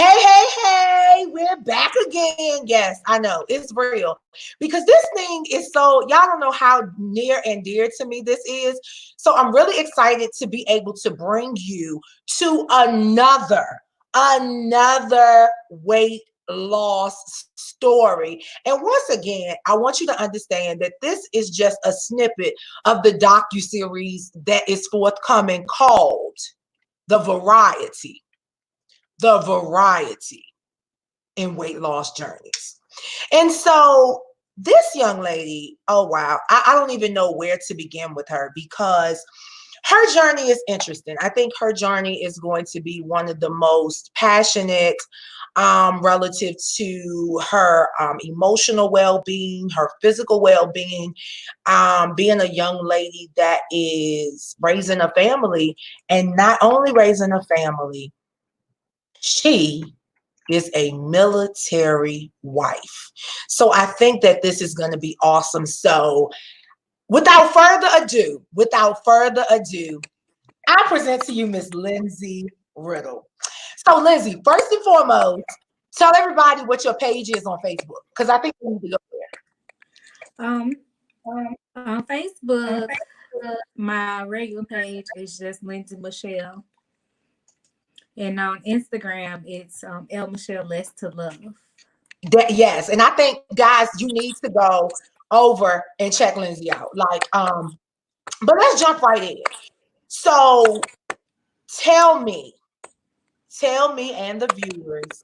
Hey, we're back again. Yes, I know it's real because this thing is so, y'all don't know how near and dear to me this is. So I'm really excited to be able to bring you to another weight loss story. And once again, I want you to understand that this is just a snippet of the docuseries that is forthcoming called The Variety. The Variety in Weight Loss Journeys. And so this young lady, oh wow, I don't even know where to begin with her because her journey is interesting. I think her journey is going to be one of the most passionate relative to her emotional well-being, her physical well-being, being a young lady that is raising a family, and not only raising a family, she is a military wife. So I think that this is going to be awesome. So without further ado, I present to you Miss Lindsey Riddle. So Lindsey, first and foremost, tell everybody what your page is on Facebook, because I think we need to go Um, on Facebook, my regular page is just Lindsey Michelle, and on Instagram, it's L Michelle Less to Love. there. Yes, and I think guys, you need to go over and check Lindsey out. But let's jump right in. So tell me, and the viewers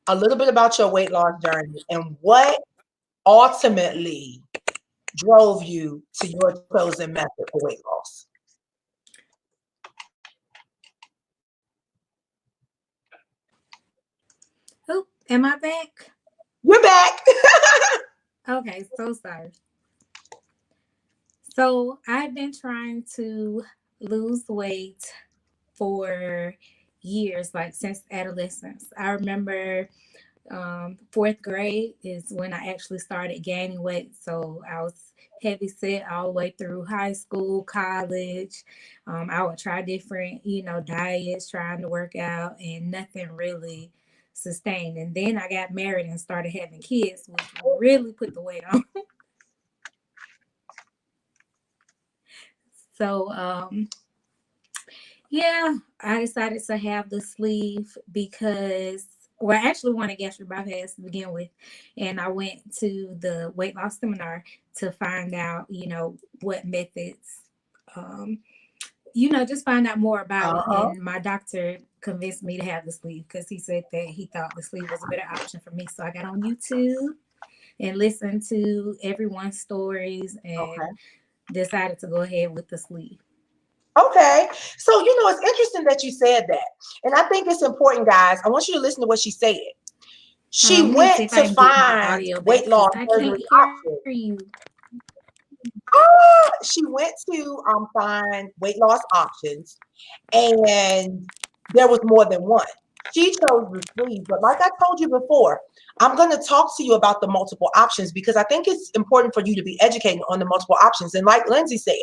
a little bit about your weight loss journey and what ultimately drove you to your chosen method for weight loss. Oh, am I back? You're back. Okay, so sorry. So I've been trying to lose weight for years, like since adolescence. I remember fourth grade is when I actually started gaining weight. So I was heavy set all the way through high school, college. I would try different, diets, trying to work out, and nothing really sustained. And then I got married and started having kids, which really put the weight on. So, yeah, I decided to have the sleeve because, well, I actually wanted gastric bypass to begin with. And I went to the weight loss seminar to find out, what methods, um, just find out more about it. Uh-huh. And my doctor convinced me to have the sleeve because he said that he thought the sleeve was a better option for me. So I got on YouTube and listened to everyone's stories Okay. and decided to go ahead with the sleeve. Okay. So, it's interesting that you said that. And I think it's important, guys. I want you to listen to what she said. She Let me see went if I to can get my find audio back weight because loss I can't surgery hear options. you. She went to find weight loss options, and there was more than one. She chose the sleeve, but like I told you before, I'm going to talk to you about the multiple options because I think it's important for you to be educated on the multiple options. And like Lindsey said,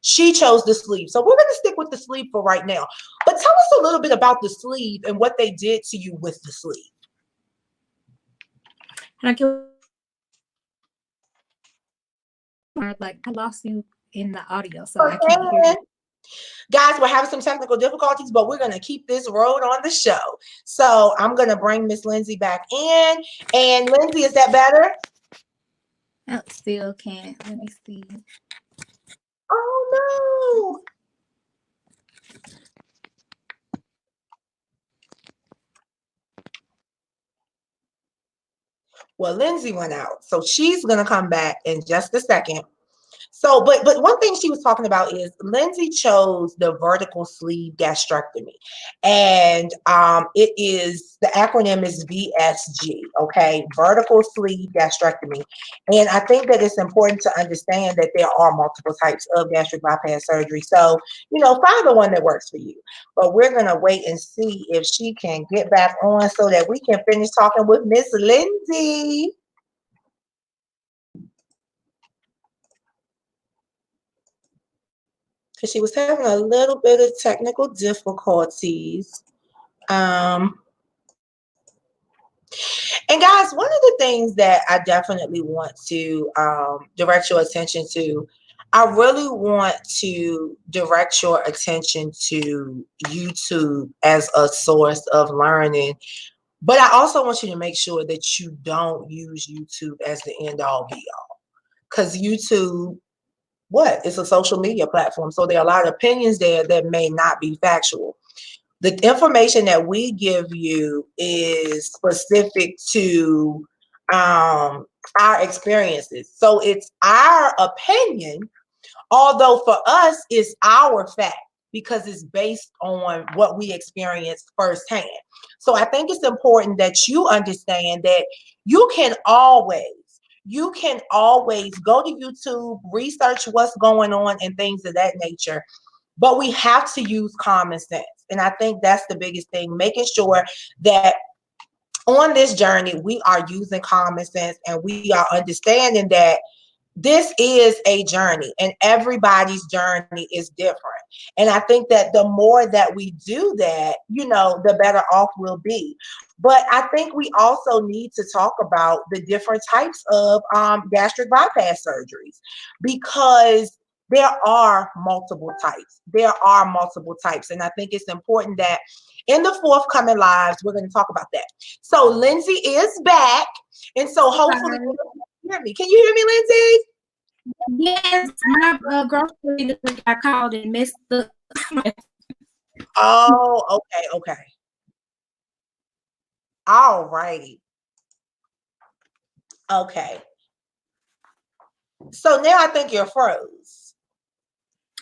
she chose the sleeve. So we're going to stick with the sleeve for right now. But tell us a little bit about the sleeve and what they did to you with the sleeve. And I can like I lost you in the audio, so I can't hear you. Guys, we're having some technical difficulties, but we're going to keep this road on the show. So I'm going to bring Miss Lindsey back in. And Lindsey, is that better? Oh, still can't. Let me see. Oh, no. Well, Lindsey went out. So she's going to come back in just a second. So, but one thing she was talking about is Lindsey chose the vertical sleeve gastrectomy, and it is the acronym is VSG. Okay, vertical sleeve gastrectomy, and I think that it's important to understand that there are multiple types of gastric bypass surgery. So, find the one that works for you. But we're gonna wait and see if she can get back on so that we can finish talking with Miss Lindsey. Because she was having a little bit of technical difficulties. Um, And guys, one of the things that I definitely want to direct your attention to, I really want to direct your attention to YouTube as a source of learning. But I also want you to make sure that you don't use YouTube as the end all be all. Because YouTube, what? It's a social media platform. So there are a lot of opinions there that may not be factual. The information that we give you is specific to our experiences. So it's our opinion, although for us it's our fact because it's based on what we experienced firsthand. So I think it's important that you understand that you can always go to YouTube, research what's going on and things of that nature, but we have to use common sense. And I think that's the biggest thing, making sure that on this journey, we are using common sense and we are understanding that this is a journey and everybody's journey is different. And I think that the more that we do that, the better off we'll be. But I think we also need to talk about the different types of gastric bypass surgeries, because there are multiple types. And I think it's important that in the forthcoming lives, we're going to talk about that. So Lindsey is back. And so hopefully hear me. Can you hear me, Lindsey? Yes, my grocery got called and missed the. Oh, okay. All righty. Okay. So now I think you're froze.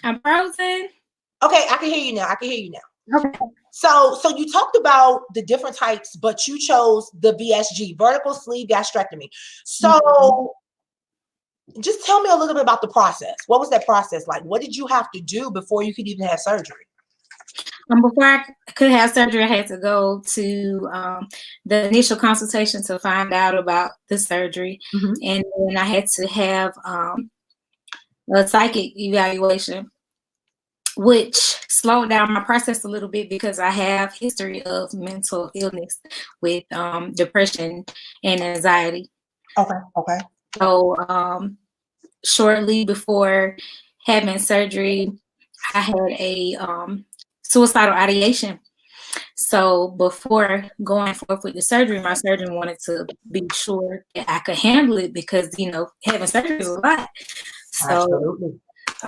I'm frozen. Okay, I can hear you now. Okay. So you talked about the different types, but you chose the VSG, vertical sleeve gastrectomy. So just tell me a little bit about the process. What was that process like? What did you have to do before you could even have surgery? Before I could have surgery, I had to go to the initial consultation to find out about the surgery. And then I had to have a psychic evaluation, which slowed down my process a little bit because I have history of mental illness with depression and anxiety. Okay. So shortly before having surgery, I had a suicidal ideation. So before going forth with the surgery, my surgeon wanted to be sure that I could handle it because, having surgery is a lot. So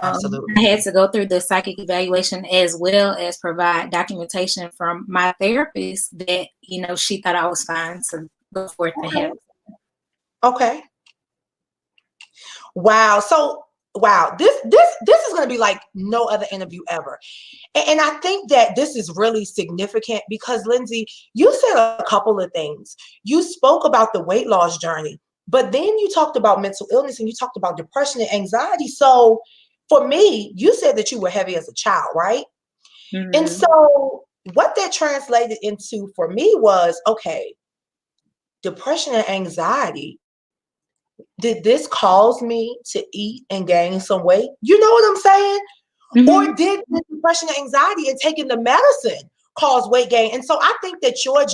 Absolutely. I had to go through the psychic evaluation as well as provide documentation from my therapist that, she thought I was fine to go forth and have it. Okay. Wow. So this is going to be like no other interview ever. And I think that this is really significant because, Lindsey, you said a couple of things. You spoke about the weight loss journey, but then you talked about mental illness and you talked about depression and anxiety. So for me, you said that you were heavy as a child, right? And so what that translated into for me was, okay, depression and anxiety. Did this cause me to eat and gain some weight? You know what I'm saying? Or did the depression and anxiety and taking the medicine cause weight gain? And so I think that your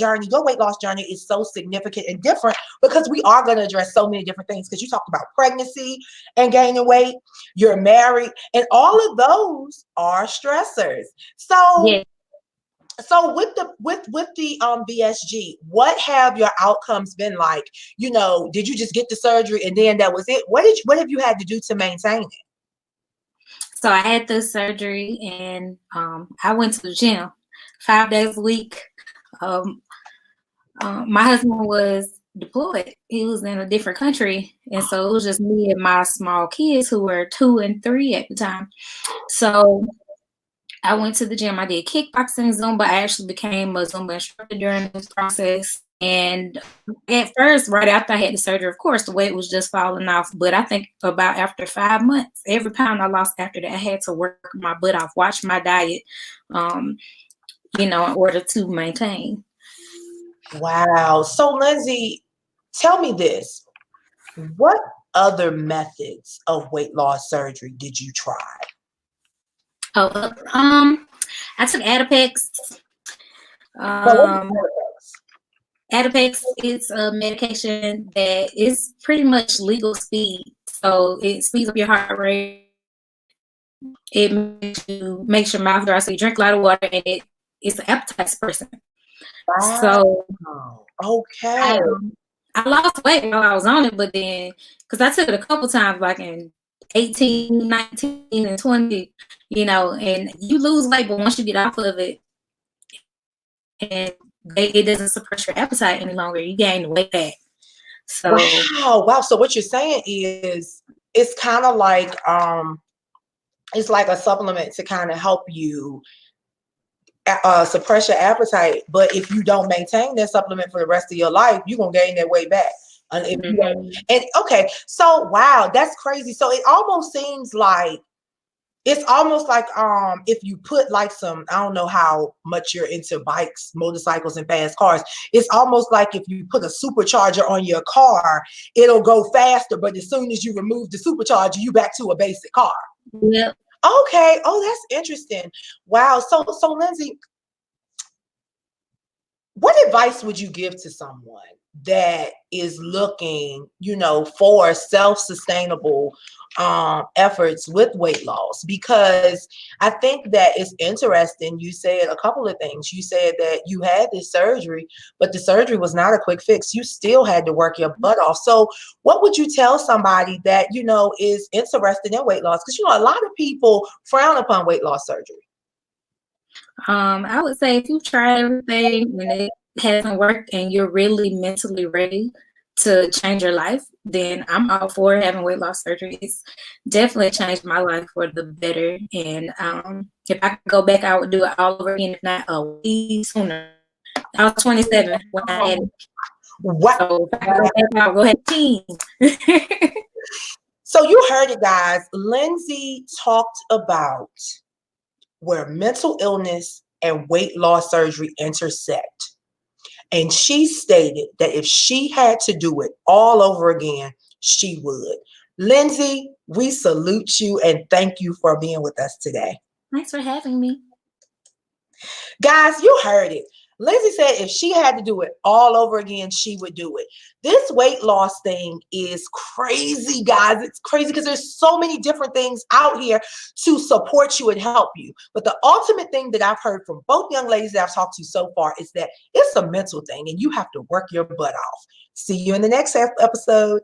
weight loss journey is so significant and different because we are going to address so many different things, because you talked about pregnancy and gaining weight, you're married, and all of those are stressors. So Yeah. So with the VSG, what have your outcomes been like? Did you just get the surgery and then that was it? What have you had to do to maintain it? So I had the surgery and I went to the gym 5 days a week. My husband was deployed. He was in a different country. And so it was just me and my small kids who were 2 and 3 at the time. So I went to the gym. I did kickboxing, Zumba. I actually became a Zumba instructor during this process. And at first, right after I had the surgery, of course, the weight was just falling off. But I think about after 5 months, every pound I lost after that, I had to work my butt off, watch my diet, in order to maintain. Wow. So Lindsey, tell me this. What other methods of weight loss surgery did you try? I took Adipex. Atipex is a medication that is pretty much legal speed. So it speeds up your heart rate. It makes your mouth dry. So you drink a lot of water, and it's an appetite suppressant. Wow. So Okay. I I lost weight while I was on it, but then because I took it a couple times, like in 18, 19, and 20, and you lose weight, but once you get off of it, and it doesn't suppress your appetite any longer, you gain the weight back. So Wow. So what you're saying is it's kind of like it's like a supplement to kind of help you suppress your appetite. But if you don't maintain that supplement for the rest of your life, you're gonna gain that weight back. And if you don't, and okay, so wow, that's crazy. So it almost seems like it's almost like if you put like some, I don't know how much you're into bikes, motorcycles, and fast cars. It's almost like if you put a supercharger on your car, it'll go faster, but as soon as you remove the supercharger, you back to a basic car. Yep. Okay. Oh, that's interesting. Wow. So Lindsey, what advice would you give to someone that is looking, for self-sustainable efforts with weight loss? Because I think that it's interesting. You said a couple of things. You said that you had this surgery, but the surgery was not a quick fix. You still had to work your butt off. So what would you tell somebody that, is interested in weight loss? Because, a lot of people frown upon weight loss surgery. I would say if you've tried everything and it hasn't worked and you're really mentally ready to change your life, then I'm all for having weight loss surgery. It's definitely changed my life for the better. And if I could go back, I would do it all over again, if not a week sooner. I was 27 when I had it. Wow. So if I could go back, I'll go ahead team. So you heard it, guys. Lindsey talked about where mental illness and weight loss surgery intersect. And she stated that if she had to do it all over again, she would. Lindsey, we salute you and thank you for being with us today. Thanks for having me. Guys, you heard it. Lindsey said if she had to do it all over again, she would do it. This weight loss thing is crazy, guys. It's crazy because there's so many different things out here to support you and help you. But the ultimate thing that I've heard from both young ladies that I've talked to so far is that it's a mental thing and you have to work your butt off. See you in the next episode.